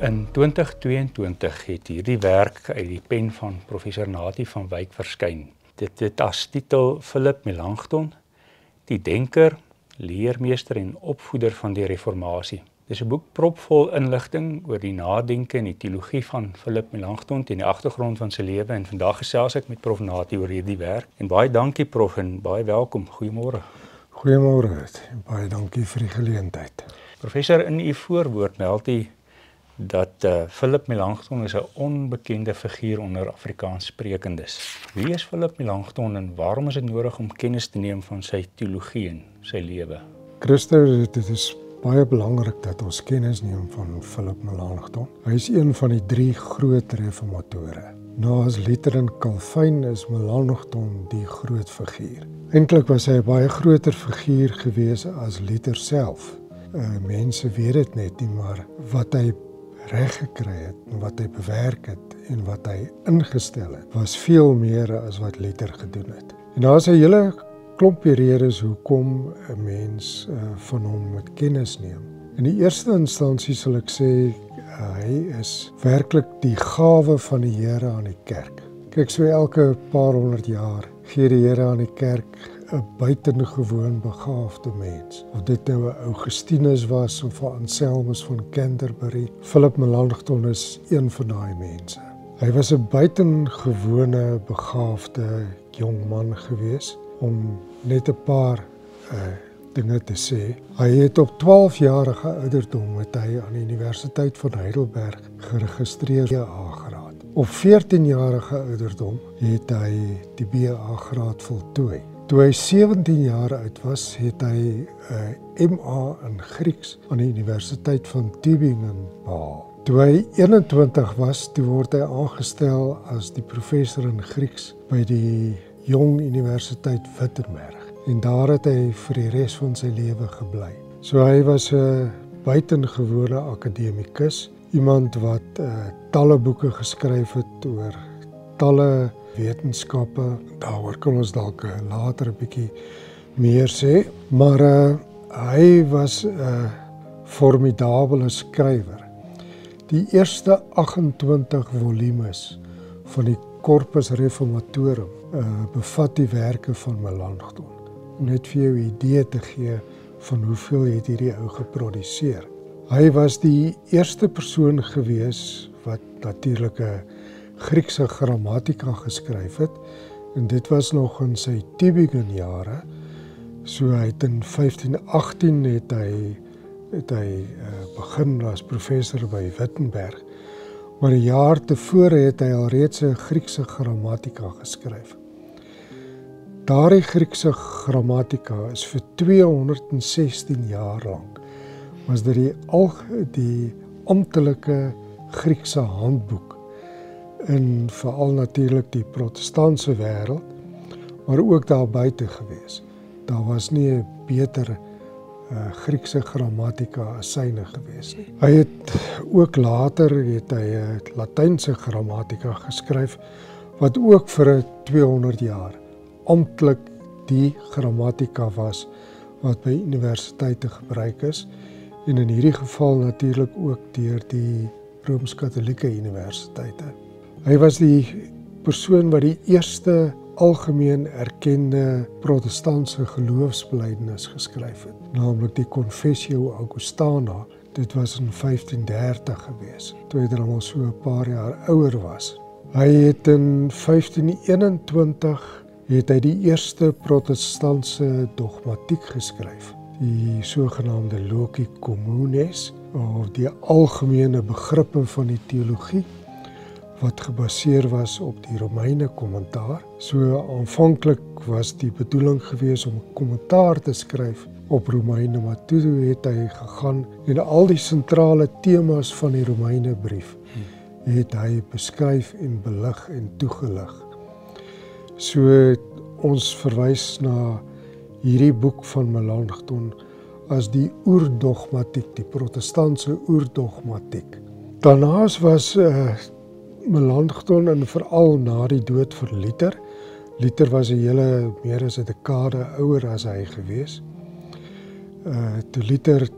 In 2022 het hierdie werk uit die pen van professor Natie van Wyk verskyn. Dit het as titel Philip Melanchthon, die denker, leermeester en opvoeder van die reformatie. Dis 'n boek propvol inligting oor die nadenke en die teologie van Philip Melanchthon teen die agtergrond van sy lewe, en vandag gesels ek met prof Natie oor hierdie werk. En baie dankie prof en baie welkom. Goeiemôre. Goeiemôre en baie dankie vir die geleentheid. Professor, in u voorwoord meld u dat Philip Melanchthon is 'n onbekende figuur onder Afrikaanssprekendes. Wie is Philip Melanchthon en waarom is dit nodig om kennis te neem van sy teologie en sy lewe? Christo, dit is baie belangrik dat ons kennis neem van Philip Melanchthon. Hy is een van die 3 groot reformatore. Naas Luther en Calvin is Melanchthon die groot figuur. Eintlik was hy 'n baie groter figuur gewees as Luther self. Mense weet dit net nie, maar wat hy reg gekry het en wat hy bewerk het en wat hy ingestel het, was veel meer as wat Luther gedoen het. En daar is 'n hele klompie redes hoekom 'n mens van hom moet kennis neem. In die eerste instansie sal ek sê, hy is werklik die gawe van die Here aan die kerk. Kyk, so elke paar honderd jaar gee die Here aan die kerk 'n buitengewoon begaafde mens. Of dit nou 'n Augustinus was of 'n Anselmus van Canterbury, Philip Melanchthon is een van daai mense. Hy was 'n buitengewone begaafde jong man gewees, om net 'n paar dinge te sê. Hy het op 12-jarige ouderdom het hy aan die Universiteit van Heidelberg geregistreer BA-graad. Op 14-jarige ouderdom het hy die BA-graad voltooi. Toe hy 17 jaar oud was, het hy 'n MA in Grieks aan die Universiteit van Tübingen behaal. Toe hy 21 was, toe word hy aangestel as die professor in Grieks by die Jong Universiteit Wittenberg. En daar het hy vir die res van sy lewe gebly. So hy was 'n buitengewone akademikus, iemand wat talle boeke geskryf het oor talle wetenskappe. Daaroor kan ons dalk later 'n bietjie meer sê, maar hy was 'n formidabele skrywer. Die eerste 28 volumes van die Corpus Reformatorum bevat die werke van Melanchthon. Om net vir jou 'n idee te gee van hoeveel het hierdie ou geproduseer. Hy was die eerste persoon gewees wat natuurlik 'n Griekse grammatika geskryf het, en dit was nog in sy Tübingen jare. So hy het in 1518 het hy begin as professor by Wittenberg, maar 'n jaar tevore het hy alreeds 'n Griekse grammatika geskryf. Daardie Griekse grammatika is vir 216 jaar lank was dit die amptelike Griekse handboek in veral natuurlik die protestantse wêreld, maar ook daar buite gewees. Daar was nie 'n beter Griekse grammatika as syne gewees nie. Hy het ook later 'n Latynse grammatika geskryf, wat ook vir 200 jaar amptelik die grammatika was wat by universiteite gebruik is, en in hierdie geval natuurlik ook deur die Rooms-Katolieke universiteite. Hy was die persoon wat die eerste algemeen erkende protestantse geloofsbelijdenis geskryf het, naamlik die Confessio Augustana. Dit was in 1530 gewees, toe hy dan al so 'n paar jaar ouer was. Hy het in 1521 het hy die eerste protestantse dogmatiek geskryf, die sogenaamde Loci Communes, of die algemene begrippe van die teologie, wat gebaseer was op die Romeine kommentaar. So aanvanklik was die bedoeling gewees om 'n kommentaar te skryf op Romeine, maar toe het hy gegaan en al die sentrale temas van die Romeine brief het hy beskryf en belig en toegelig. So ons verwys na hierdie boek van Melanchthon as die oerdogmatiek, die protestantse oerdogmatiek. Daarnaas was Melanchthon, en veral na die dood van Luther. Luther was 'n hele meer as 'n dekade ouer as hy gewees. Toe Luther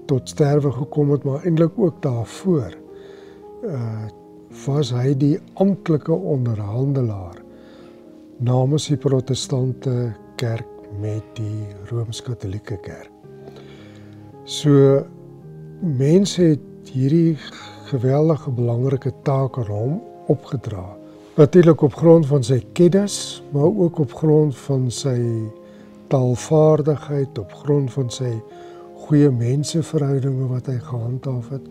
tot sterwe gekom het, maar eintlik ook daarvoor, was hy die amptelike onderhandelaar namens die protestante kerk met die Rooms-Katolieke kerk. So, mense het hierdie geweldige belangrike taak aan hom opgedra. Natuurlik op grond van sy kennis, maar ook op grond van sy taalvaardigheid, op grond van sy goeie menseverhoudinge wat hy gehandhaaf het,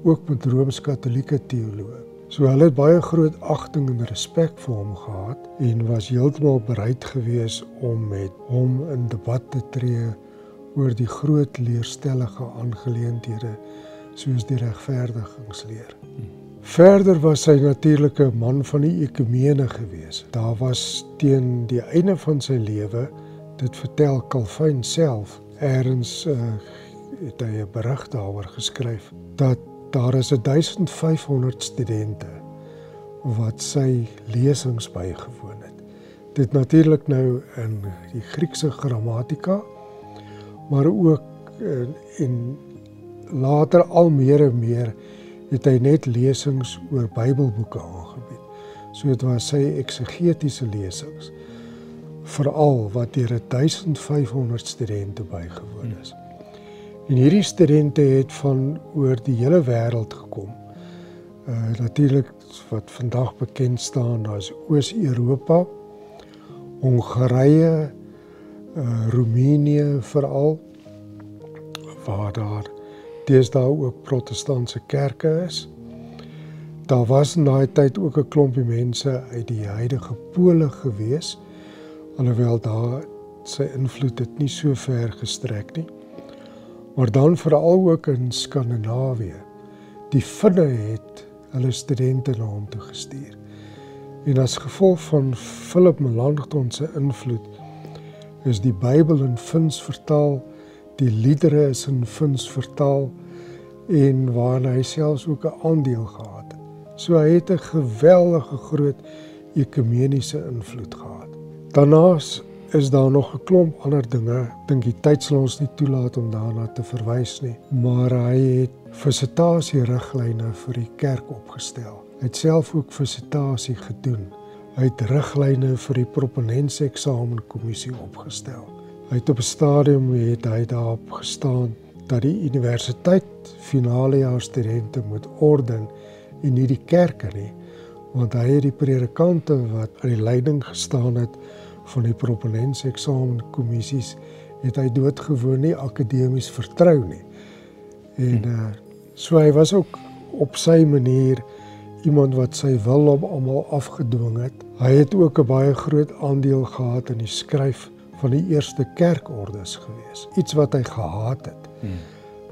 ook met Rooms-Katolieke teoloë. So hulle het baie groot agting en respek vir hom gehad en was heeltemal bereid gewees om met hom in debat te tree oor die groot leerstellige aangeleenthede soos die regverdigingsleer. Verder was hy natuurlik 'n man van die ekumene gewees. Daar was teen die einde van sy lewe, dit vertel Calvin self, ergens het hy 'n berig daaroor geskryf, dat daar is 1500 studente wat sy lesings bygewoon het. Dit natuurlik nou in die Griekse grammatika, maar ook en later al meer en meer het hy net lesings oor Bybelboeke aangebied. So dit was sy eksegetiese lesings, veral wat deur 1500 studente bygewoon is. En hierdie studente het van oor die hele wêreld gekom. Natuurlik wat vandag bekend staan as Oos-Europa, Hongarye, Roemenië veral, waar daar deesdae ook protestantse kerke is. Daar was in daai tyd ook 'n klompie mense uit die huidige Pole gewees, alhoewel daar sy invloed het nie so ver gestrek nie. Maar dan veral ook in Skandinawië. Die Finne het hulle studente na hom toe gestuur. En as gevolg van Philip Melanchthon se invloed is die Bybel in Fins vertaal, die liedere is in Fins vertaal en waarna hy selfs ook 'n aandeel gehad het. So hy het 'n geweldige groot ekumeniese invloed gehad. Daarnaas is daar nog 'n klomp ander dinge. Ek dink die tyd sal ons nie toelaat om daarna te verwys nie, maar hy het visitasieriglyne vir die kerk opgestel. Hy het self ook visitasie gedoen. Hy het riglyne vir die proponentsexamenkommissie opgestel. Hy het op 'n stadium het hy daarop gestaan dat die universiteit finalejaar studente moet orden en nie die kerke nie, want hy het die predikante wat aan die leiding gestaan het van die proponentsexamenkommissies, het hy doodgewoon nie akademies vertrou nie. En so hy was ook op sy manier iemand wat sy wil op almal afgedwing het. Hy het ook 'n baie groot aandeel gehad in die skryf van die eerste kerkordes gewees. Iets wat hy gehaat het.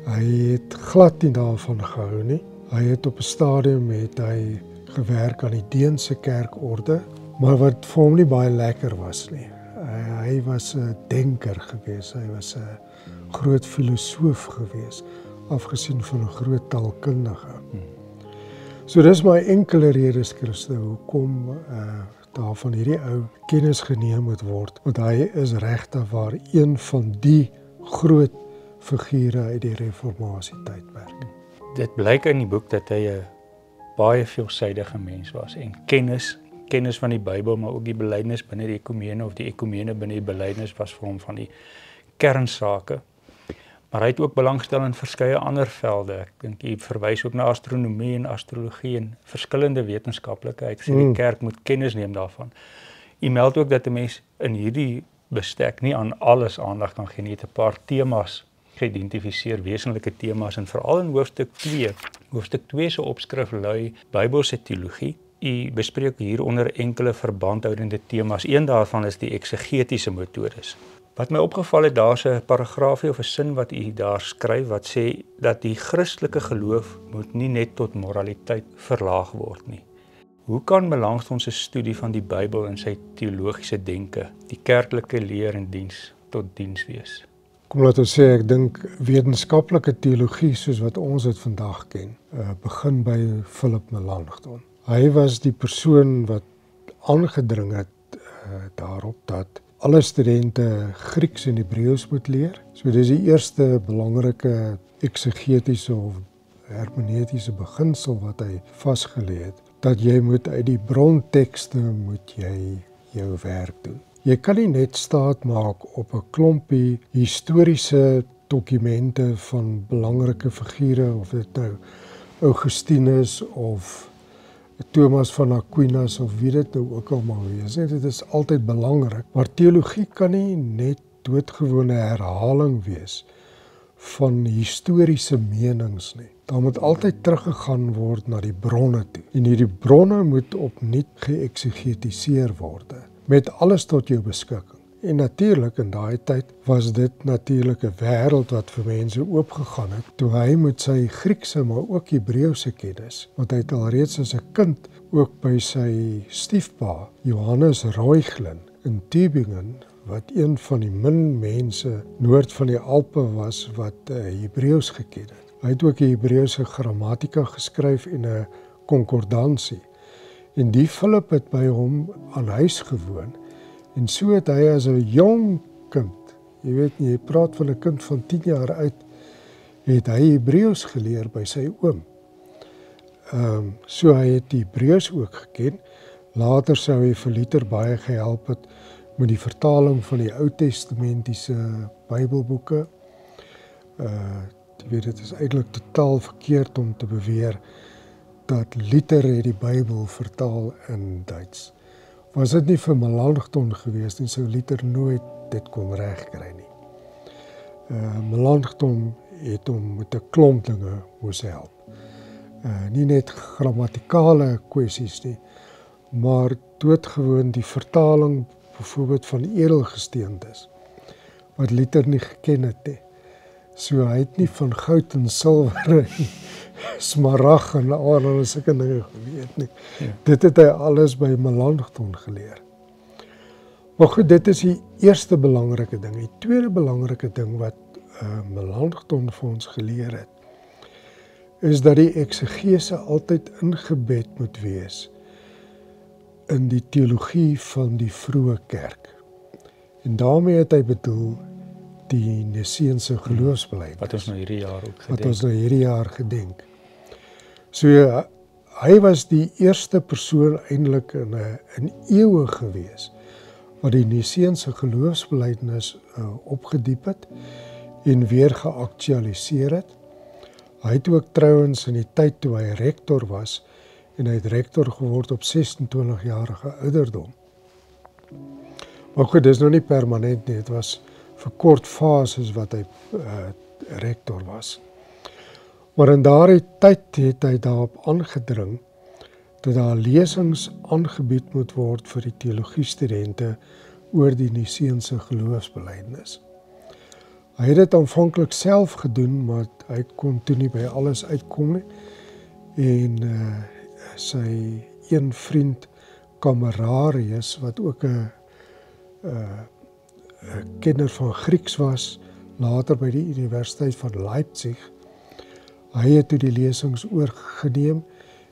Hy het glad nie daarvan gehou nie. Hy het op 'n stadium het hy gewerk aan die Deense kerkorde, maar wat vir hom nie baie lekker was nie. Hy was 'n denker gewees, hy was 'n groot filosoof gewees, afgesien van 'n groot taalkundige. So dis my enkele redes, Christo, hoekom daar van hierdie ou kennis geneem moet word, want hy is regtig waar een van die groot figure uit die reformatie tydperk. Dit blyk in die boek dat hy 'n baie veelsidige mens was en kennis van die Bybel, maar ook die belydenis binne die ekumene of die ekumene binne die belydenis was vir hom van die kernsake. Maar hy het ook belangstel in verskeie ander velde. Ek dink hy verwys ook na astronomie en astrologie en verskillende wetenskaplike. Hy sê die kerk moet kennis neem daarvan. Hy meld ook dat 'n mens in hierdie bestek nie aan alles aandag kan gee nie. Het 'n paar temas geïdentifiseer, wesenlike temas, en veral in hoofstuk 2. Hoofstuk 2 se opskrif lui Bybelse teologie. U bespreek hieronder enkele verbandhoudende temas. Een daarvan is die eksegetiese metodes. Wat my opgeval het, daar's 'n paragraafie of 'n sin wat u daar skryf wat sê dat die Christelike geloof moet nie net tot moraliteit verlaag word nie. Hoe kan Melanchthon se studie van die Bybel en sy teologiese denke die kerklike leer en diens tot diens wees? Kom laat ons sê, ek dink wetenskaplike teologie soos wat ons dit vandag ken, begin by Philip Melanchthon. Hy was die persoon wat aangedring het daarop dat alle studente Grieks en Hebreëus moet leer. So dis die eerste belangrike eksegetiese of hermeneutiese beginsel wat hy vasgelê het, dat jy moet uit die brontekste moet jy jou werk doen. Jy kan nie net staat maak op 'n klompie historiese dokumente van belangrike figure, of dit nou Augustinus of Thomas van Aquinas of wie dit nou ook al mag wees. Dit is altyd belangrik, maar teologie kan nie net doodgewone herhaling wees van historiese menings nie. Daar moet altyd teruggegaan word na die bronne toe. En hierdie bronne moet opnuut geëksegetiseer word met alles tot jou beskikking. En natuurlik in daai tyd was dit natuurlik 'n wêreld wat vir mense oopgegaan het toe hy met sy Griekse maar ook Hebreëse kennis, want hy het alreeds as 'n kind ook by sy stiefpa Johannes Rooiglin in Tübingen, wat een van die min mense noord van die Alpe was wat Hebreëus geken het. Hy het ook 'n Hebreëse grammatika geskryf en 'n konkordansie. En die Philip het by hom aan huis gewoon. En so het hy as 'n jong kind, jy weet nie, jy praat van 'n kind van 10 jaar uit, het hy Hebreëus geleer by sy oom. So hy het die Hebreëus ook geken. Later sou hy vir Luther baie gehelp het met die vertaling van die Ou Testamentiese Bybelboeke. Jy weet, dit is eintlik totaal verkeerd om te beweer dat Luther het die Bybel vertaal in Duits. Was dit nie vir Melanchthon gewees nie, sou Luther nooit dit kon regkry nie. Melanchthon het hom met 'n klomp dinge moes help. Nie net grammatikale kwessies nie, maar doodgewoon die vertaling byvoorbeeld van edelgesteentes, wat Luther nie geken het nie. So hy het nie van goud en silwer en smarag en allerlei sulke dinge geweet nie. Ja. Dit het hy alles by Melanchthon geleer. Maar goed, dit is die eerste belangrike ding. Die tweede belangrike ding wat Melanchthon vir ons geleer het, is dat die eksegese altyd ingebed moet wees in die teologie van die vroeë kerk. En daarmee het hy bedoel die Niceense geloofsbelijdenis. Wat ons nou hierdie jaar gedenk. So, hy was die eerste persoon eintlik in eeue gewees wat die Niceense geloofsbelijdenis opgediep het en weer geaktualiseer het. Hy het ook trouwens in die tyd toe hy rektor was, en hy het rektor geword op 26-jarige ouderdom. Maar goed, dit is nou nie permanent nie, dit was vir kort fases wat hy rektor was. Maar in daardie tyd het hy daarop aangedring dat daar lesings aangebied moet word vir die teologiestudente oor die Niceense geloofsbelijdenis. Hy het dit aanvanklik self gedoen, maar hy kon toe nie by alles uitkom nie. En sy een vriend, Camerarius, wat ook 'n kenner van Grieks was, later by die Universiteit van Leipzig, hy het toe die lesings oorgeneem,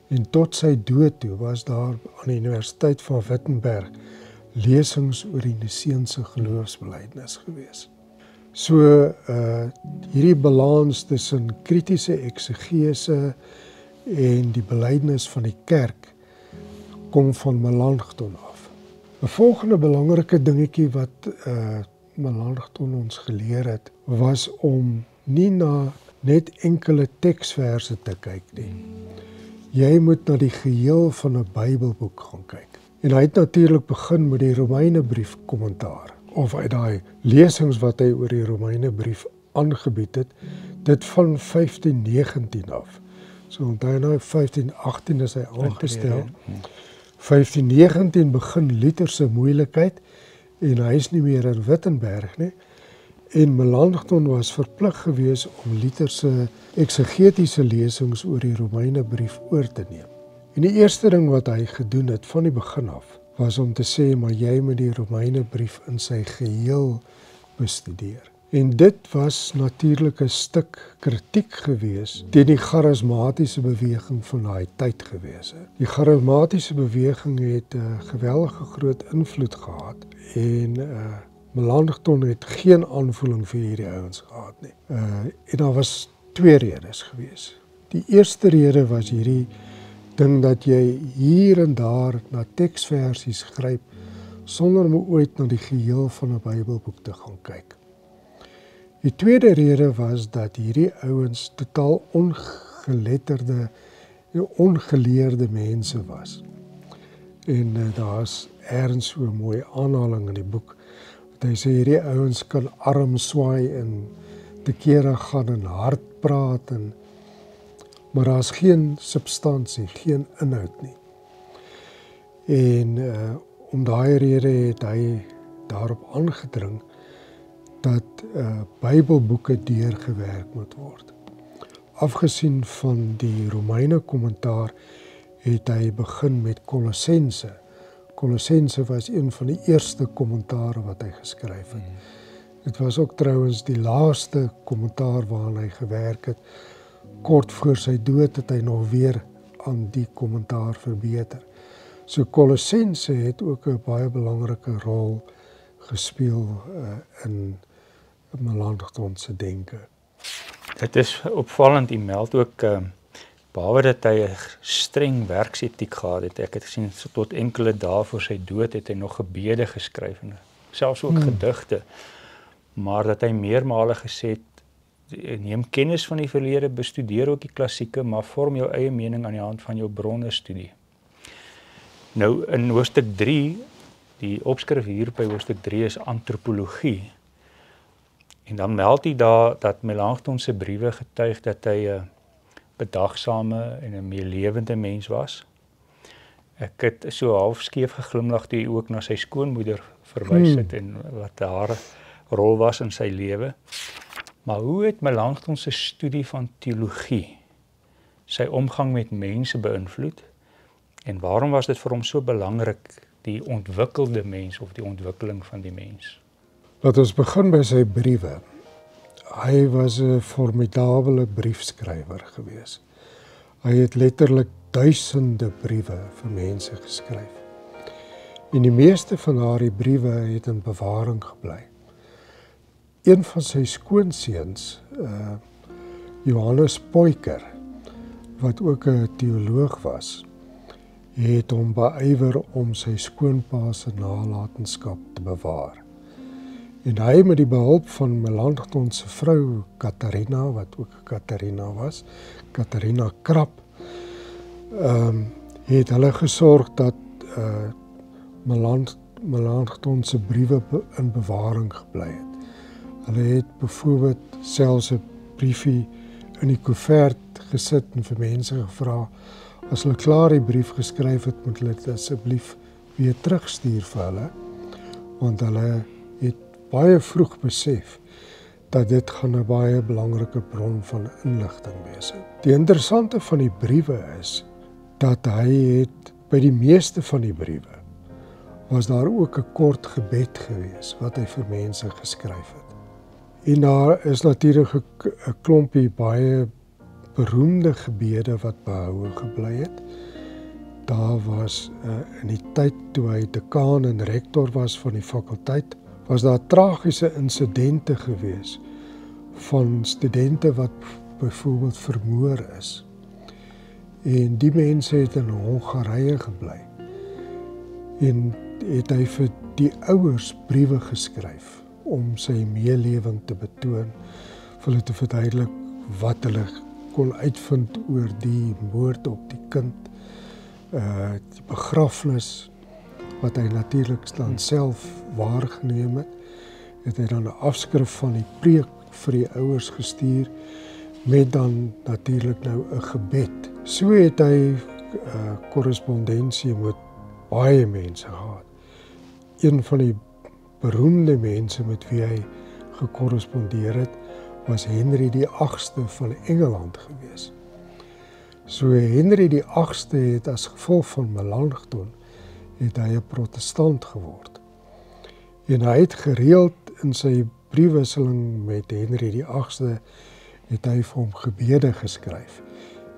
en tot sy dood toe was daar aan die Universiteit van Wittenberg lesings oor die Niceense geloofsbelijdenis gewees. So, hierdie balans tussen kritiese eksegese en die belijdenis van die kerk kom van Melanchthon af. 'n volgende belangrike dingetjie wat Melanchthon ons geleer het, was om nie na net enkele teksverse te kyk nie. Jy moet na die geheel van 'n Bybelboek gaan kyk. En hy het natuurlik begin met die Romeinebrief kommentaar, of uit daai lesings wat hy oor die Romeinebrief aangebied het, dit van 1519 af. So onthou nou 1518 is hy aangestel. 1519 begin Luther se moeilikheid en hy is nie meer in Wittenberg nie. En Melanchthon was verplig gewees om Luther se eksegetiese lesings oor die Romeinebrief oor te neem. En die eerste ding wat hy gedoen het van die begin af, was om te sê, maar jy moet die Romeinebrief in sy geheel bestudeer. En dit was natuurlik 'n stuk kritiek gewees teen die charismatiese beweging van daai tyd gewees. Die charismatiese beweging het 'n geweldige groot invloed gehad en Melanchthon het geen aanvoeling vir hierdie ouens gehad nie. En daar was twee redes gewees. Die eerste rede was hierdie ding dat jy hier en daar na teksversies gryp sonder om ooit na die geheel van 'n Bybelboek te gaan kyk. Die tweede rede was dat hierdie ouens totaal ongeletterde, ongeleerde mense was. En daar's ergens so 'n mooi aanhaling in die boek, wat hy sê hierdie ouens kan arm swaai en te kere gaan en hard praat, maar daar's geen substansie, geen inhoud nie. En om daai rede het hy daarop aangedring dat Bybelboeke deurgewerk moet word. Afgesien van die Romeine kommentaar het hy begin met Kolossense. Kolossense was een van die eerste kommentare wat hy geskryf het. Dit was ook trouwens die laaste kommentaar waaraan hy gewerk het. Kort voor sy dood het hy nog weer aan die kommentaar verbeter. So Kolossense het ook 'n baie belangrike rol gespeel in Melanchthon se denke. Dit is opvallend, u meld ook, behalwe dat hy 'n streng werksetiek gehad het, ek het gesien tot enkele dae voor sy dood het hy nog gebede geskryf en selfs ook gedigte, maar dat hy meermale gesê het, neem kennis van die verlede, bestudeer ook die klassieke, maar vorm jou eie mening aan die hand van jou bronne studie. Nou in hoofstuk 3, die opskrif hier by hoofstuk 3 is antropologie. En dan meld hy daar dat Melanchthon se briewe getuig dat hy 'n bedagsame en 'n meelewende mens was. Ek het so half skeef geglimlag toe hy ook na sy skoonmoeder verwys het en wat haar rol was in sy lewe. Maar hoe het Melanchthon se studie van teologie sy omgang met mense beïnvloed? En waarom was dit vir hom so belangrik, die ontwikkelde mens of die ontwikkeling van die mens? Laat ons begin by sy briewe. Hy was 'n formidabele briefskrywer gewees. Hy het letterlik duisende briewe vir mense geskryf. En die meeste van daardie briewe het in bewaring gebly. Een van sy skoonseuns, Johannes Poyker, wat ook 'n teoloog was, het hom beywer om sy skoonpa se nalatenskap te bewaar. En hy met die behulp van Melanchthon se vrou Katharina, wat ook Katharina was, Katharina Krap, het hulle gesorg dat Melanchthon se briewe in bewaring gebly het. Hulle het byvoorbeeld selfs 'n briefie in die koevert gesit en vir mense gevra, as hulle klaar die brief geskryf het, moet hulle dit asseblief weer terugstuur vir hulle, want hulle het baie vroeg besef dat dit gaan 'n baie belangrike bron van inligting wees. Die interessante van die briewe is dat hy het by die meeste van die briewe was daar ook 'n kort gebed gewees wat hy vir mense geskryf het. En daar is natuurlik 'n klompie baie beroemde gebede wat behoue gebly het. Daar was in die tyd toe hy dekaan en rektor was van die fakulteit, was daar tragiese insidente gewees van studente wat byvoorbeeld vermoor is. En die mense het in Hongarye gebly. En het hy vir die ouers briewe geskryf om sy meelewing te betoon, vir hulle te verduidelik wat hulle kon uitvind oor die moord op die kind, die begrafnis, wat hy natuurlik dan self waargeneem het hy dan 'n afskrif van die preek vir die ouers gestuur, met dan natuurlik nou 'n gebed. So het hy korrespondensie met baie mense gehad. Een van die beroemde mense met wie hy gekorrespondeer het, was Henry die 8ste van Engeland gewees. So Henry die 8ste het as gevolg van Melanchthon het hy 'n protestant geword. En hy het gereeld in sy briefwisseling met Henry die 8ste het hy vir hom gebede geskryf.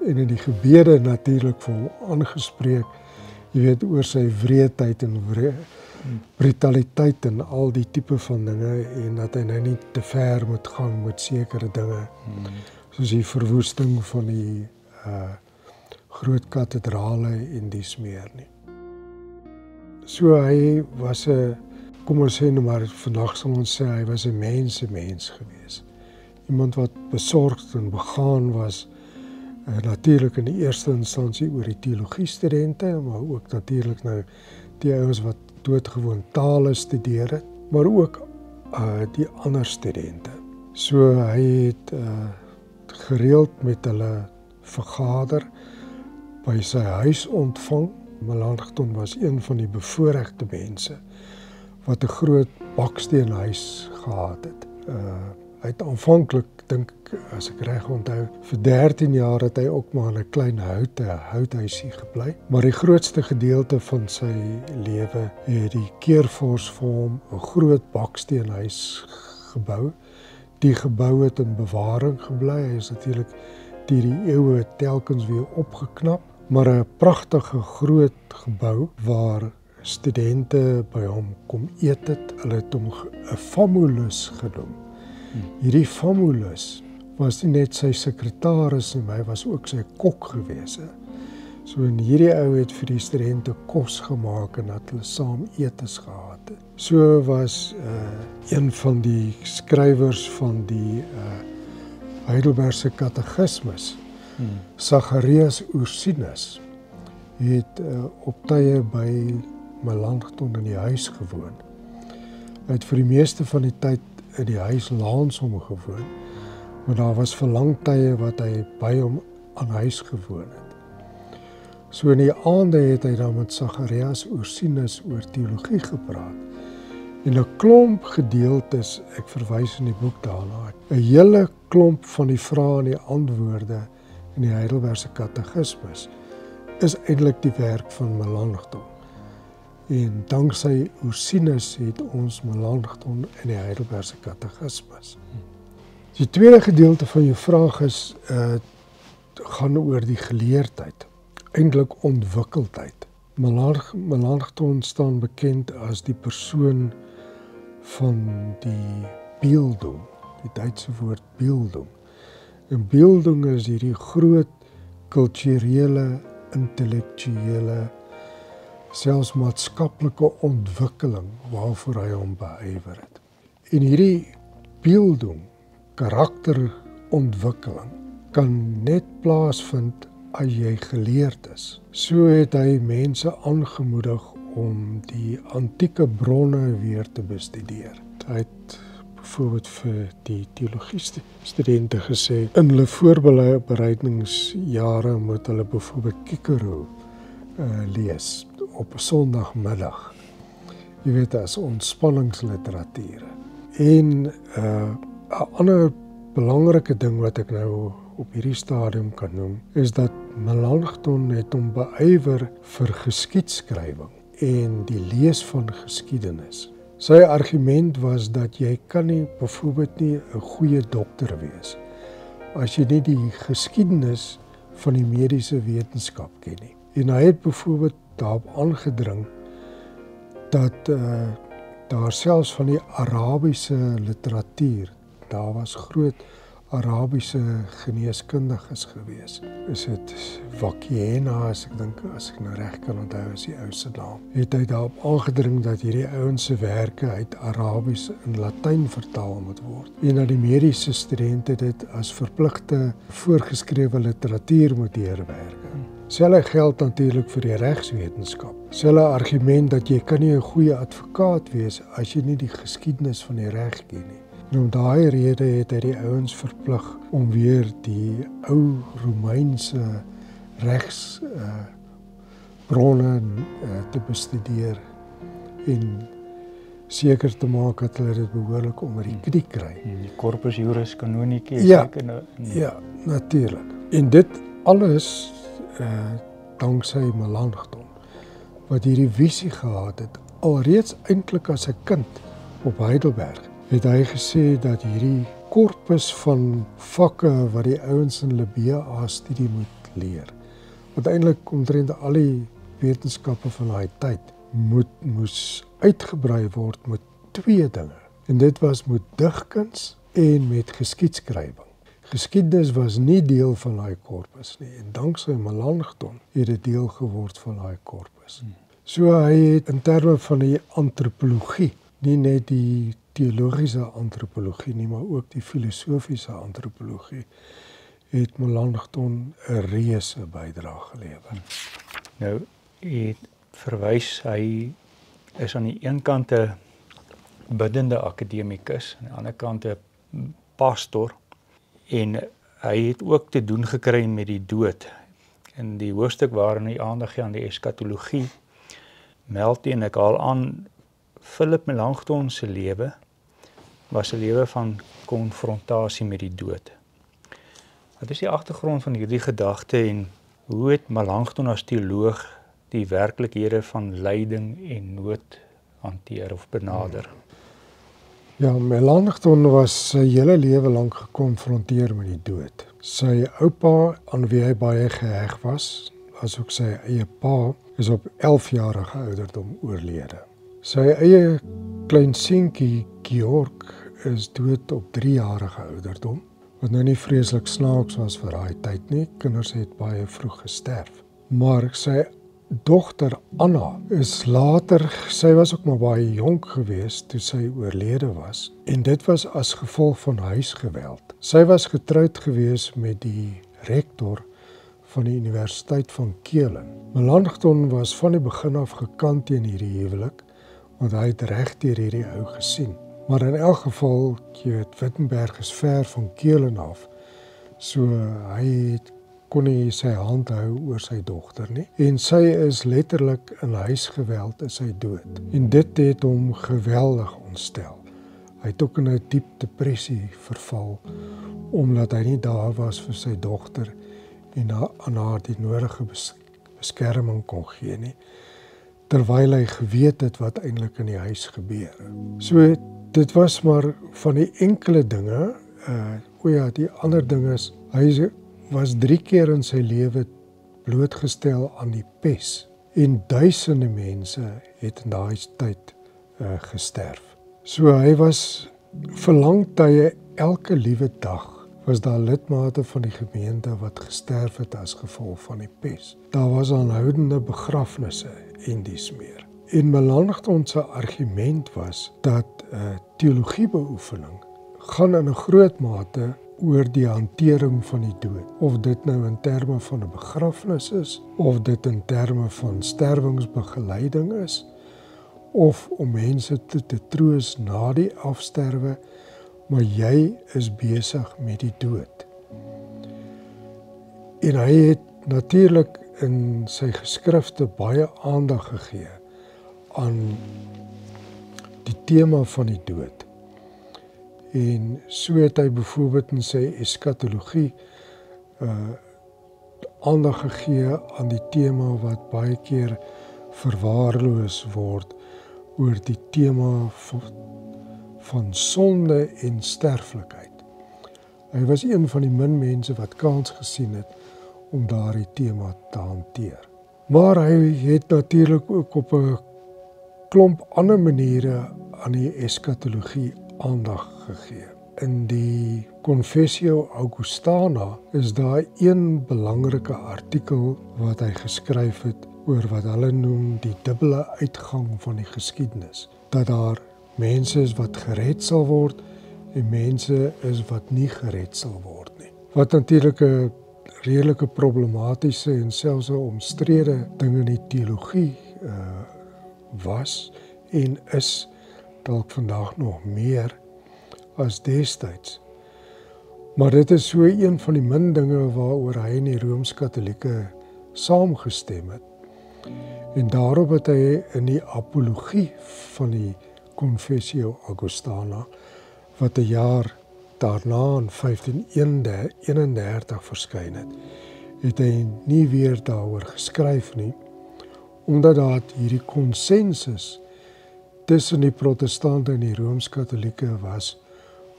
En in die gebede natuurlik vir hom aangespreek, jy weet, oor sy wreedheid en brutaliteit en al die tipe van dinge, en dat hy nou nie te ver moet gaan met sekere dinge, soos die verwoesting van die groot kathedrale en dies meer nie. So hy was 'n, kom ons sê nou maar, vandag sal ons sê hy was 'n mens gewees. Iemand wat besorgd en begaan was, natuurlik in die eerste instansie oor die teologiestudente, maar ook natuurlik nou die ouens wat doodgewoon tale studeer het, maar ook die ander studente. So hy het gereeld met hulle vergader, by sy huis ontvang. Melanchthon was een van die bevoorregte mense wat 'n groot baksteenhuis gehad het. Hy het aanvanklik, dink as ek reg onthou, vir 13 jaar het hy ook maar in 'n klein houthuisie gebly. Maar die grootste gedeelte van sy lewe het die Keurvors vir hom 'n groot baksteenhuis gebou. Die gebou het in bewaring gebly. Hy is natuurlik deur die eeue telkens weer opgeknap, maar 'n pragtige groot gebou waar studente by hom kom eet het. Hulle het hom 'n famulus genoem. Hierdie famulus was nie net sy sekretaris nie, maar hy was ook sy kok gewees. So en hierdie ou het vir die studente kos gemaak en dat hulle saam etes gehad het. So was een van die skrywers van die Heidelbergse katekismus, Zacharias Ursinus, het op tye by Melanchthon in die huis gewoon. Hy het vir die meeste van die tyd in die huis langs hom gewoon, maar daar was vir lang tye wat hy by hom aan huis gewoon het. So in die aande het hy dan met Zacharias Ursinus oor teologie gepraat. En 'n klomp gedeeltes, ek verwys in die boek daarna, 'n hele klomp van die vrae en die antwoorde in die Heidelbergse katekismus is eintlik die werk van Melanchthon. En danksy Ursinus het ons Melanchthon in die Heidelbergse katekismus. Die tweede gedeelte van jou vraag is gaan oor die geleerdheid, eintlik ontwikkeldheid. Melanchthon staan bekend as die persoon van die Bildung, die Duitse woord Bildung. En Bildung is hierdie groot kulturele, intellektuele, selfs maatskaplike ontwikkeling waarvoor hy hom beywer het. En hierdie Bildung, karakterontwikkeling, kan net plaasvind as jy geleerd is. So het hy mense aangemoedig om die antieke bronne weer te bestudeer. Hy het byvoorbeeld vir die teologiestudente gesê, in hulle voorbereidingsjare moet hulle byvoorbeeld Cicero lees op 'n Sondagmiddag. Jy weet, as ontspanningsliteratuur. En 'n ander belangrike ding wat ek nou op hierdie stadium kan noem, is dat Melanchthon het hom beywer vir geskiedskrywing en die lees van geskiedenis. Sy argument was dat jy kan nie byvoorbeeld nie 'n goeie dokter wees as jy nie die geskiedenis van die mediese wetenskap ken nie. En hy het byvoorbeeld daarop aangedring dat daar selfs van die Arabiese literatuur, daar was groot Arabiese geneeskundiges gewees. Is dit Vakiena, as ek dink, as ek nou reg kan onthou is die ou se naam. Het hy daarop aangedring dat hierdie ouens se werke uit Arabies in Latyn vertaal moet word. En dat die mediese studente dit as verpligte voorgeskrewe literatuur moet deurwerk. Selfe geld natuurlik vir die regswetenskap. Selfe argument dat jy kan nie 'n goeie advokaat wees as jy nie die geskiedenis van die reg ken nie. En om daai rede het hy die ouens verplig om weer die ou Romeinse regsbronne te bestudeer en seker te maak dat hulle dit behoorlik onder die knie kry. Die corpus juris canonici. Ja, natuurlik. En dit alles danksy Melanchthon, wat hierdie visie gehad het, alreeds eintlik as 'n kind op Heidelberg, het hy gesê dat hierdie korpus van vakke wat die ouens in hulle BA-studie moet leer, wat eintlik omtrent al die wetenskappe van daai tyd moes uitgebrei word met twee dinge. En dit was met digkuns en met geskiedskrywing. Geskiedenis was nie deel van daai korpus nie en danksy Melanchthon het dit deel geword van daai korpus. So hy het in terme van die antropologie, nie net die teologiese antropologie nie, maar ook die filosofiese antropologie, het Melanchthon 'n reuse bydrae gelewer. Nou, jy verwys, hy is aan die een kant 'n biddende akademikus, aan die ander kant 'n pastor, en hy het ook te doen gekry met die dood. In die hoofstuk waarin hy aandag gee aan die eskatologie, meld en ek haal aan, Philip Melanchthon se lewe was 'n lewe van konfrontasie met die dood. Wat is die agtergrond van hierdie gedagte en hoe het Melanchthon as teoloog die werklikhede van lyding en nood hanteer of benader? Ja, Melanchthon was sy hele lewe lank gekonfronteer met die dood. Sy oupa, aan wie hy baie geheg was, asook sy eie pa, is op 11-jarige ouderdom oorlede. Sy eie klein seentjie, Georg, is dood op 3-jarige ouderdom, wat nou nie vreeslik snaaks was vir daai tyd nie. Kinders het baie vroeg gesterf. Maar sy dogter Anna is later, sy was ook maar baie jonk geweest toe sy oorlede was, en dit was as gevolg van huisgeweld. Sy was getroud geweest met die rektor van die Universiteit van Keulen. Melanchthon was van die begin af gekant teen hierdie huwelik, want hy het reg deur hierdie ou gesien. Maar in elk geval, jy weet, Wittenberg is ver van Keulen af, so hy kon nie sy hand hou oor sy dogter nie. En sy is letterlik in huisgeweld is sy dood. En dit het hom geweldig ontstel. Hy het ook in 'n diep depressie verval, omdat hy nie daar was vir sy dogter en aan haar die nodige beskerming kon gee nie, terwyl hy geweet het wat eintlik in die huis gebeur. So, dit was maar van die enkele dinge, die ander ding is, hy was 3 keer in sy lewe blootgestel aan die pes, en duisende mense het in daai tyd gesterf. So hy was vir lang tye, elke liewe dag, was daar lidmate van die gemeente wat gesterf het as gevolg van die pes. Daar was aanhoudende begrafnisse en dies meer. En Melanchthon se argument was dat teologiebeoefening gaan in 'n groot mate oor die hantering van die dood. Of dit nou in terme van 'n begrafnis is, of dit in terme van sterwingsbegeleiding is, of om mense te troos na die afsterwe, maar jy is besig met die dood. En hy het natuurlik in sy geskrifte baie aandag gegee aan die tema van die dood. En so het hy byvoorbeeld in sy eskatologie aandag gegee aan die tema wat baie keer verwaarloos word oor die tema van sonde en sterflikheid. Hy was een van die min mense wat kans gesien het om daardie tema te hanteer. Maar hy het natuurlik ook op 'n klomp ander maniere aan die eskatologie aandag gegee. In die Confessio Augustana is daar een belangrike artikel wat hy geskryf het oor wat hulle noem die dubbele uitgang van die geskiedenis. Dat daar mense is wat gered sal word en mense is wat nie gered sal word nie. Wat natuurlik 'n redelike problematiese en selfs 'n omstrede ding in die teologie was en is dalk vandag nog meer as destyds. Maar dit is so een van die min dinge waaroor hy en die Rooms-Katolieke saamgestem het. En daarop het hy in die apologie van die Confessio Augustana, wat 'n jaar daarna in 1531 verskyn het hy nie weer daaroor geskryf nie, omdat daar hierdie konsensus tussen die protestante en die Rooms-Katolieke was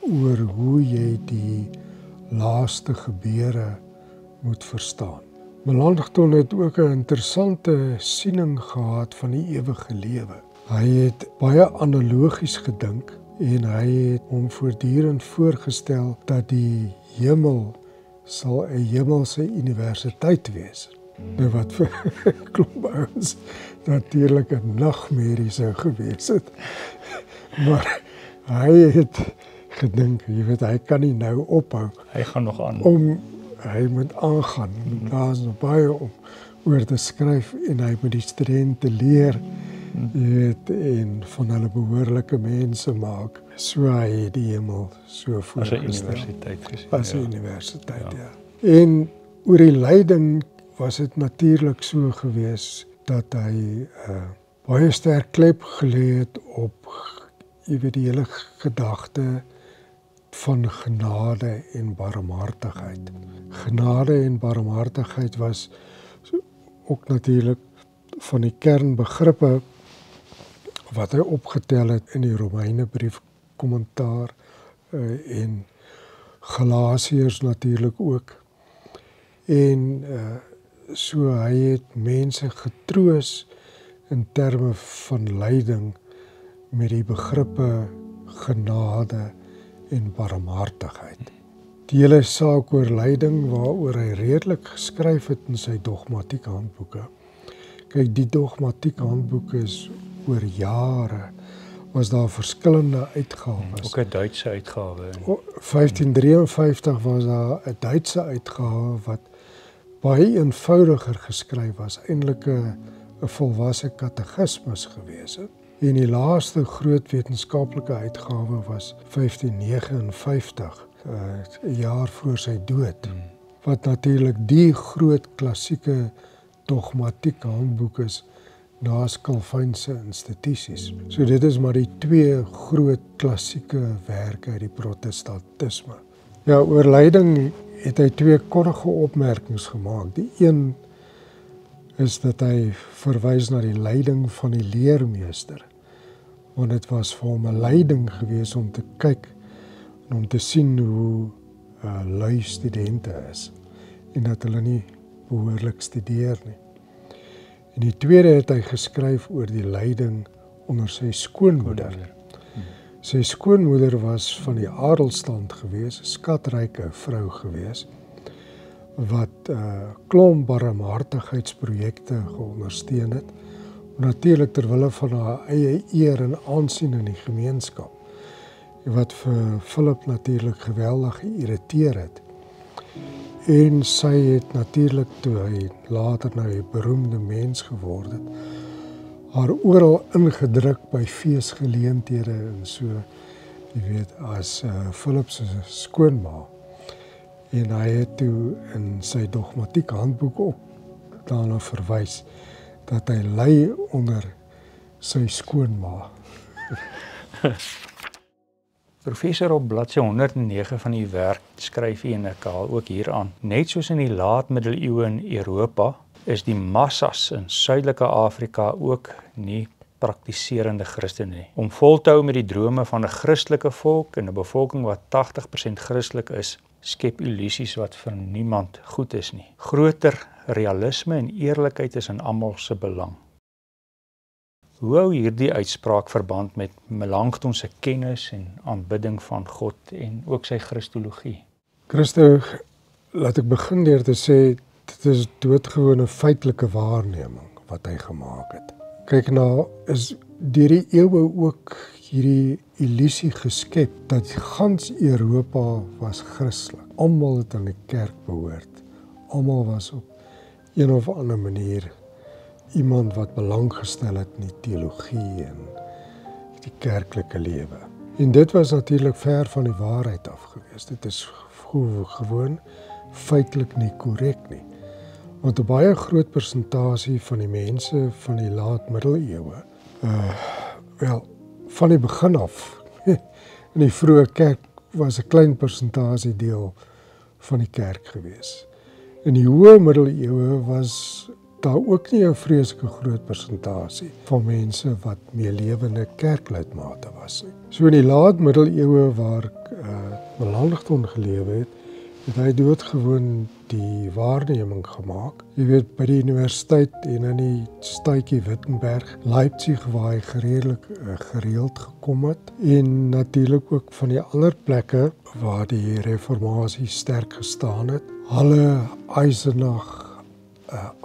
oor hoe jy die laaste gebeure moet verstaan. Melanchthon het ook 'n interessante siening gehad van die ewige lewe. Hy het baie analogies gedink En hy het hom voortdurend voorgestel dat die hemel sal 'n hemelse universiteit wees. Nou wat vir klomp ouens natuurlik 'n nagmerrie sou gewees het. Maar hy het gedink, jy weet, hy kan nie nou ophou. Hy gaan nog aan. Hy moet aangaan. Daar is nog baie om oor te skryf en hy moet die studente leer, jy weet, en van hulle behoorlike mense maak. So hy het die hemel so voorgestel. As 'n universiteit gesien. As 'n universiteit, ja. En oor die lyding was dit natuurlik so gewees dat hy baie sterk klep gelê het op, jy weet, die hele gedagte van genade en barmhartigheid. Genade en barmhartigheid was ook natuurlik van die kernbegrippe wat hy opgetel het in die Romeinebrief kommentaar en Galasiërs natuurlik ook. En so hy het mense getroos in terme van lyding met die begrippe genade en barmhartigheid. Die hele saak oor lyding waaroor hy redelik geskryf het in sy dogmatiek handboeke. Kyk, die dogmatiek handboeke is oor jare, was daar verskillende uitgawes. Ook 'n Duitse uitgawe. 1553 was daar 'n Duitse uitgawe wat baie eenvoudiger geskryf was, eintlik 'n volwasse katekismus gewees het. En die laaste groot wetenskaplike uitgawe was 1559, 'n jaar voor sy dood, wat natuurlik die groot klassieke dogmatiek handboek is naas Calvynse institusies. So dit is maar die twee groot klassieke werke uit die protestantisme. Ja, oor lyding het hy twee korrige opmerkings gemaak. Die een is dat hy verwys na die lyding van die leermeester, want dit was vir hom 'n lyding gewees om te kyk en om te sien hoe lui studente is en dat hulle nie behoorlik studeer nie. En die tweede het hy geskryf oor die lyding onder sy skoonmoeder. Sy skoonmoeder was van die adelstand gewees, 'n skatryke vrou gewees, wat klomp barmhartigheidsprojekte geondersteun het, natuurlik ter wille van haar eie eer en aansien in die gemeenskap, wat vir Philip natuurlik geweldig geïrriteer het. En sy het natuurlik, toe hy later nou 'n beroemde mens geword het, haar oral ingedruk by feesgeleenthede en so, jy weet, as Philip se skoonma. En hy het toe in sy dogmatiek handboek ook daarna verwys dat hy ly onder sy skoonma. Professor, op bladsy 109 van u werk skryf u en ek haal ook hier aan. Net soos in die laatmiddeleeue in Europa is die massas in Suidelike Afrika ook nie praktiserende Christene nie. Om vol te hou met die drome van 'n Christelike volk en 'n bevolking wat 80% Christelik is, skep illusies wat vir niemand goed is nie. Groter realisme en eerlikheid is in almal se belang. Hoe hou hierdie uitspraak verband met Melanchthon se kennis en aanbidding van God en ook sy Christologie? Christo, laat ek begin deur te sê, dit is doodgewone feitelike waarneming wat hy gemaak het. Kyk, nou is deur die eeue ook hierdie illusie geskep dat gans Europa was Christelik. Almal het aan die kerk behoort. Almal was op een of ander manier iemand wat belang gestel het in die teologie en die kerklike lewe. En dit was natuurlik ver van die waarheid af gewees. Dit is gewoon feitelik nie korrek nie. Want 'n baie groot persentasie van die mense van die laatmiddeleeue, van die begin af, in die vroeë kerk was 'n klein persentasie deel van die kerk gewees. In die hoë middeleeue was daar ook nie 'n vreeslike groot persentasie van mense wat meelewende kerklidmate was nie. So in die laatmiddeleeue waar Melanchthon gelewe het, het hy doodgewoon die waarneming gemaak. Jy weet, by die universiteit en in die stadjie Wittenberg, Leipzig, waar hy gereeld gekom het, en natuurlik ook van die ander plekke waar die reformatie sterk gestaan het. Halle, Eisenach,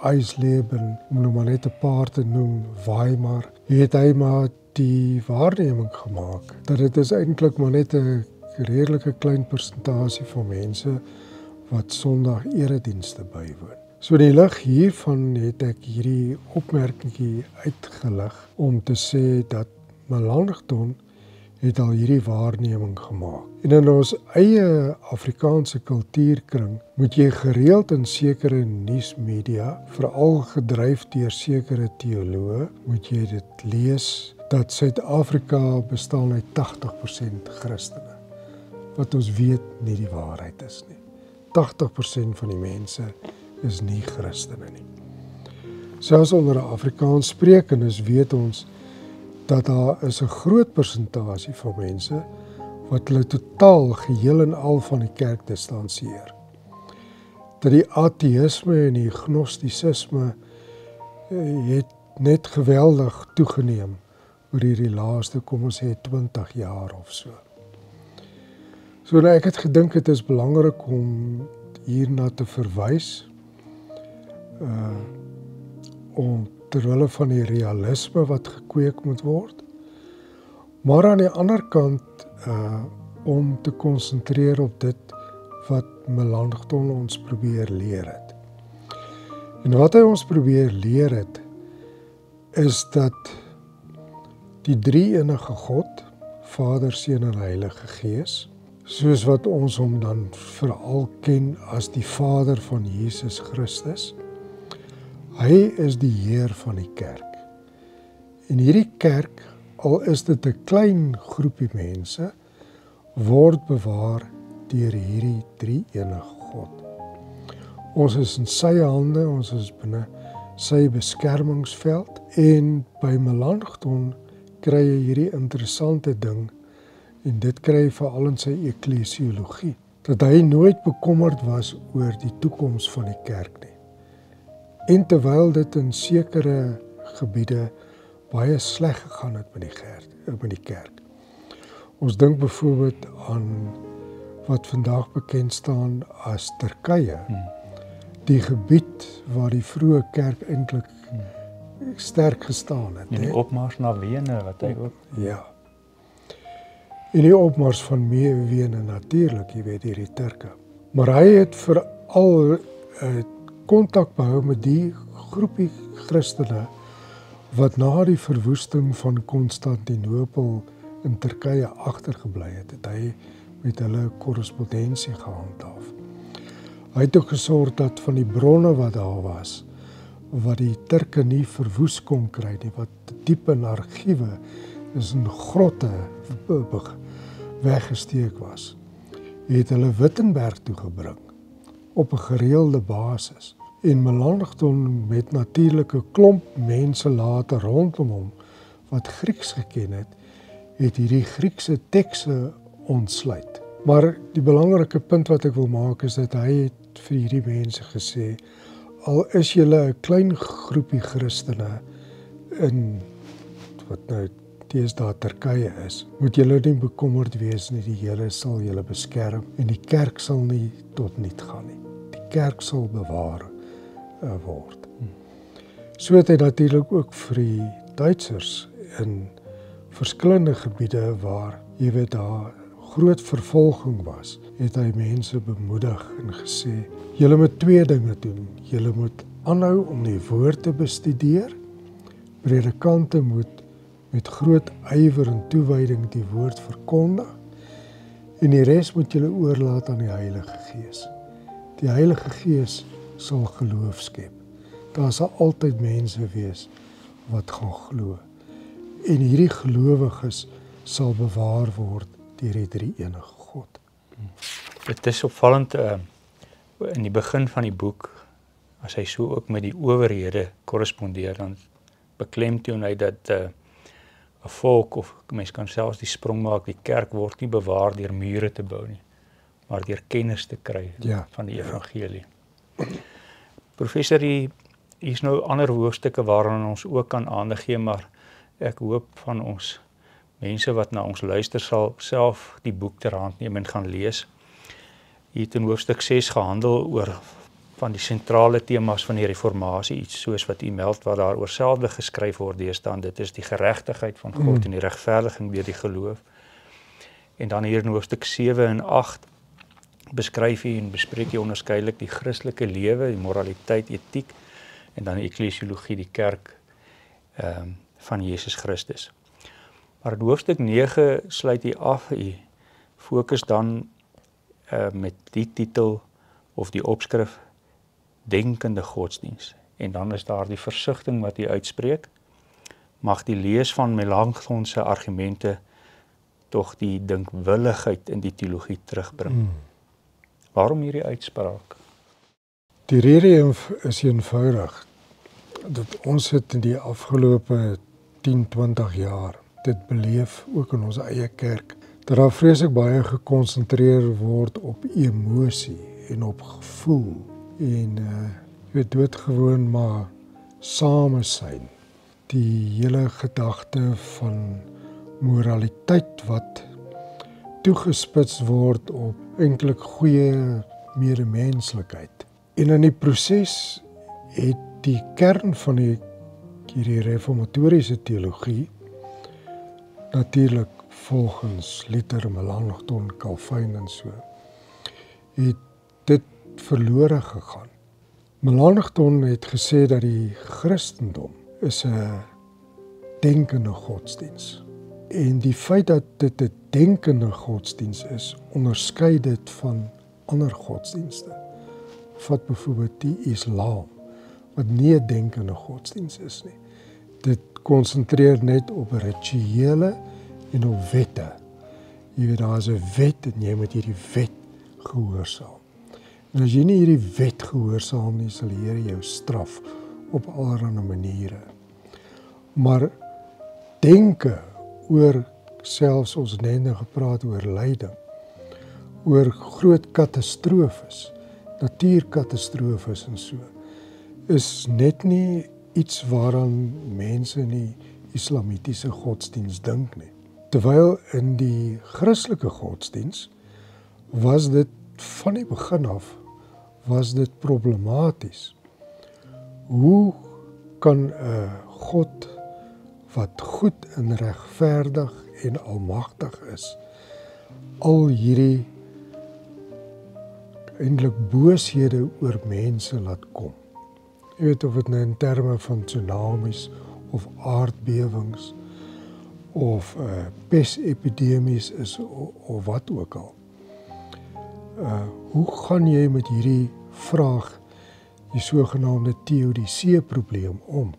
Eisleben, om nou maar net 'n paar te noem, Weimar, het hy maar die waarneming gemaak dat dit is eintlik maar net 'n redelike klein persentasie van mense wat Sondag eredienste bywoon. So in die lig hiervan het ek hierdie opmerkingie uitgelig om te sê dat Melanchthon het al hierdie waarneming gemaak. En in ons eie Afrikaanse kultuurkring moet jy gereeld in sekere nuusmedia, veral gedryf deur sekere teoloë, moet jy dit lees dat Suid-Afrika bestaan uit 80% Christene. Wat ons weet nie die waarheid is nie. 80% van die mense is nie Christene nie. Selfs onder 'n Afrikaans sprekendes weet ons dat daar is 'n groot persentasie van mense wat hulle totaal geheel en al van die kerk distansieer. Dat die ateïsme en die gnostisisme het net geweldig toegeneem oor hierdie laaste, kom ons sê 20 jaar of so. So ek het gedink het is belangrik om hierna te verwys, om terwille van die realisme wat gekweek moet word, maar aan die ander kant om te konsentreer op dit wat Melanchthon ons probeer leer het. En wat hy ons probeer leer het, is dat die drie-enige God, Vader, Seun en Heilige Gees, soos wat ons hom dan veral ken as die Vader van Jesus Christus, hy is die Heer van die kerk. En hierdie kerk, al is dit 'n klein groepie mense, word bewaar deur hierdie drie-enige God. Ons is in sy hande, ons is binne sy beskermingsveld, en by Melanchthon kry jy hierdie interessante ding, en dit kry hy veral in sy eklesiologie, dat hy nooit bekommerd was oor die toekoms van die kerk nie. En terwyl dit in sekere gebiede baie sleg gegaan het met die kerk. Ons dink byvoorbeeld aan wat vandag bekend staan as Turkye, die gebied waar die vroeë kerk eintlik sterk gestaan het. En die opmars na Wene wat hy ook. Ja. En die opmars van Wene natuurlik, jy weet hierdie Turke. Maar hy het veral kontak behou met die groepie Christene wat na die verwoesting van Konstantinopel in Turkye agtergebly het, het hy met hulle korrespondensie gehandhaaf. Hy het ook gesorg dat van die bronne wat daar was, wat die Turke nie verwoes kon kry nie, wat diep in argiewe is in grotte weggesteek was, het hulle Wittenberg toegebring op 'n gereelde basis. En Melanchthon met natuurlike klomp mense later rondom hom wat Grieks geken het hierdie Griekse tekste ontsluit. Maar die belangrike punt wat ek wil maak is dat hy het vir hierdie mense gesê, al is julle 'n klein groepie Christene in wat nou deesdae Turkye is, moet julle nie bekommerd wees nie, die Here sal julle beskerm en die kerk sal nie tot niet gaan nie. Die kerk sal bewaar word. So het hy natuurlik ook vir die Duitsers in verskillende gebiede waar jy weet daar groot vervolging was, het hy mense bemoedig en gesê, julle moet twee dinge doen. Julle moet aanhou om die woord te bestudeer. Predikante moet met groot ywer en toewyding die woord verkondig en die res moet julle oorlaat aan die Heilige Gees. Die Heilige Gees sal geloof skep. Daar sal altyd mense wees wat gaan glo. En hierdie gelowiges sal bewaar word deur die drie-enige God. Dit is opvallend in die begin van die boek, as hy so ook met die owerhede korrespondeer, dan beklemtoon hy dat 'n volk, of mens kan selfs die sprong maak, die kerk word nie bewaar deur mure te bou nie, maar deur kennis te kry Ja, van die evangelie. Professor, hier is nou ander hoofstukke waaraan ons ook kan aandag gee, maar ek hoop van ons mense wat na ons luister sal self die boek ter hand neem en gaan lees. Hier het in hoofstuk 6 gehandel oor van die sentrale temas van die reformatie, iets soos wat u meld wat daar oor selfde geskryf word deesdae. Dit is die geregtigheid van God en die regverdiging deur die geloof. En dan hier in hoofstuk 7 en 8 beskryf hy en bespreek hy onderskeidelik die Christelike lewe, die moraliteit, etiek en dan die eklesiologie, die kerk van Jesus Christus. Maar in hoofstuk 9 sluit hy af, hy fokus dan met die titel of die opskrif denkende godsdiens. En dan is daar die versigtiging wat hy uitspreek. Mag die lees van Melanchthon se argumente tog die dinkwilligheid in die teologie terugbring. Waarom hierdie uitspraak? Die rede is eenvoudig dat ons het in die afgelope 10-20 jaar dit beleef, ook in ons eie kerk, dat daar vreeslik baie gekonsentreer word op emosie en op gevoel en doodgewoon maar samesyn. Die hele gedagte van moraliteit wat toegespits word op eintlik goeie medemenslikheid. En in die proses het die kern van hierdie reformatoriese teologie natuurlik volgens Luther, Melanchthon, Calvin en so, het dit verlore gegaan. Melanchthon het gesê dat die Christendom is 'n denkende godsdiens. En die feit dat dit 'n denkende godsdiens is, onderskei dit van ander godsdienste. Vat byvoorbeeld die Islam, wat nie 'n denkende godsdiens is nie. Dit konsentreer net op rituele en op wette. Jy weet, daar is 'n wet en jy moet hierdie wet gehoorsaam. En as jy nie hierdie wet gehoorsaam nie, sal die Here jou straf op allerlei maniere. Maar denke oor, selfs ons het net gepraat oor lyding, oor groot katastrofes, natuurkatastrofes en so, is net nie iets waaraan mense in die islamitiese godsdiens dink nie. Terwyl in die Christelike godsdiens was dit van die begin af was dit problematies. Hoe kan 'n God wat goed en regverdig en almagtig is, al hierdie eintlik booshede oor mense laat kom? Jy weet, of dit nou in terme van tsunamies of aardbewings of pestepidemies is of wat ook al. Hoe gaan jy met hierdie vraag, die sogenaamde teodisee-probleem om?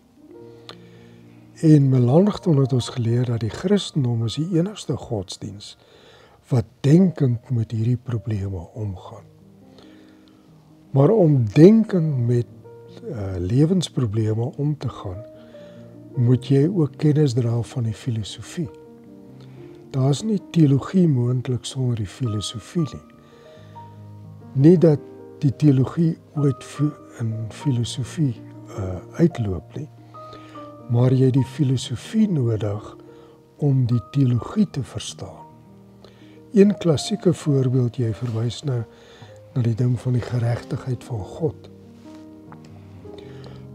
En Melanchthon het ons geleer dat die Christendom is die enigste godsdiens wat denkend met hierdie probleme omgaan. Maar om denkend met lewensprobleme om te gaan, moet jy ook kennis dra van die filosofie. Daar is nie teologie moontlik sonder die filosofie nie. Nie dat die teologie ooit in filosofie uitloop nie, maar jy het die filosofie nodig om die teologie te verstaan. Een klassieke voorbeeld, jy verwys na die ding van die geregtigheid van God.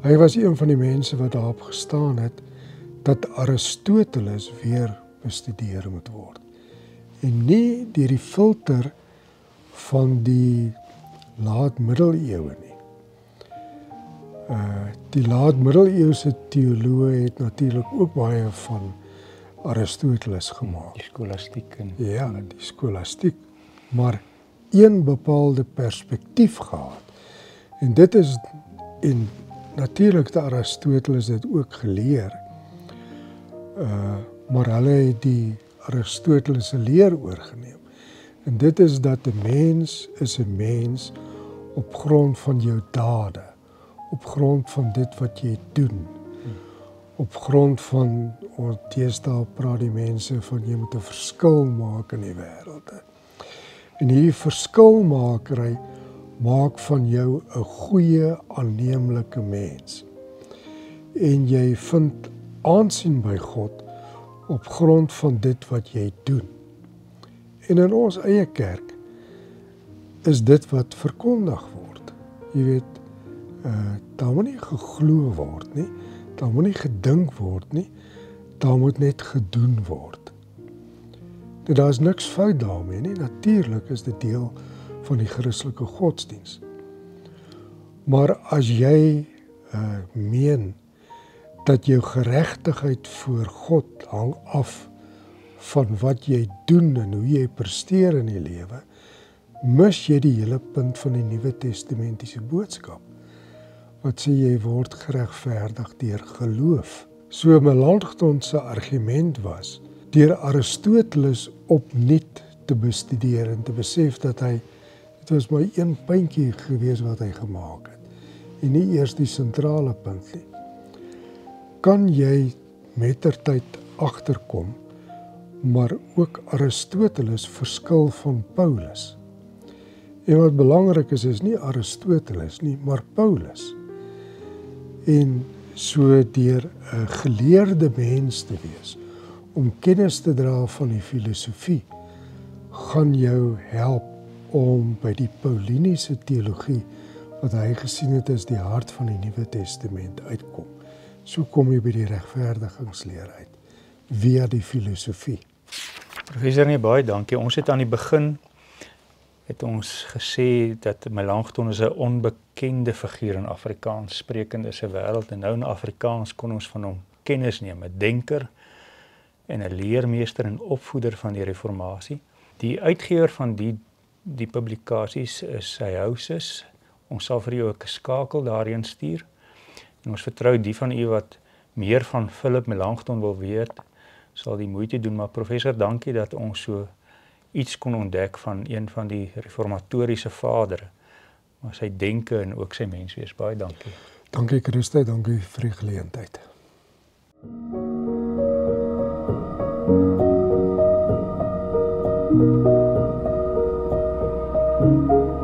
Hy was een van die mense wat daarop gestaan het dat Aristoteles weer bestudeer moet word. En nie deur die filter van die laat-middeleeue nie. Die laat-middeleeuse teoloë het natuurlik ook baie van Aristoteles gemaak. Die skolastiek. Ja, die skolastiek. Maar een bepaalde perspektief gehad. En dit is, en natuurlik het Aristoteles dit ook geleer, maar hulle het die Aristoteles se leer oorgeneem. En dit is dat 'n mens is 'n mens op grond van jou dade, op grond van dit wat jy doen, op grond van, deesdae praat die mense van jy moet 'n verskil maak in die wêreld. En hierdie verskilmakery maak van jou 'n goeie, aanneemlike mens. En jy vind aansien by God op grond van dit wat jy doen. En in ons eie kerk is dit wat verkondig word. Jy weet, daar moet nie geglo word nie, daar moet nie gedink word nie, daar moet net gedoen word. Daar is niks fout daarmee nie, natuurlik is dit deel van die Christelike godsdiens. Maar as jy meen dat jou geregtigheid voor God hang af van wat jy doen en hoe jy presteer in die lewe, mis jy die hele punt van die Nuwe Testamentiese boodskap, wat sê jy word geregverdig deur geloof. So Melanchthon se argument was, deur Aristoteles opnuut te bestudeer en te besef dat dit was maar een puntjie gewees wat hy gemaak het, en nie eers die sentrale punt nie. Kan jy mettertyd agterkom, maar ook Aristoteles verskil van Paulus. En wat belangrik is nie Aristoteles nie, maar Paulus. En so deur 'n geleerde mens te wees, om kennis te dra van die filosofie, gaan jou help om by die Pauliniese teologie, wat hy gesien het as die hart van die Nuwe Testament, uitkom. So kom jy by die regverdigingsleer uit, via die filosofie. Professor, nee, baie dankie. Ons het aan die begin het ons gesê dat Melanchthon is 'n onbekende figuur in Afrikaans sprekende se wêreld, en nou in Afrikaans kon ons van hom kennis neem, 'n denker en 'n leermeester en opvoeder van die reformatie. Die uitgewer van die publikasies is Syhousis. Ons sal vir u ook 'n skakel daarheen stuur. En ons vertrou die van u wat meer van Philip Melanchthon wil weet, sal die moeite doen. Maar professor, dankie dat ons so iets kon ontdek van een van die reformatoriese vadere, maar sy denke en ook sy menswees. Baie dankie. Dankie Christus, dankie vir die geleentheid. Thank you.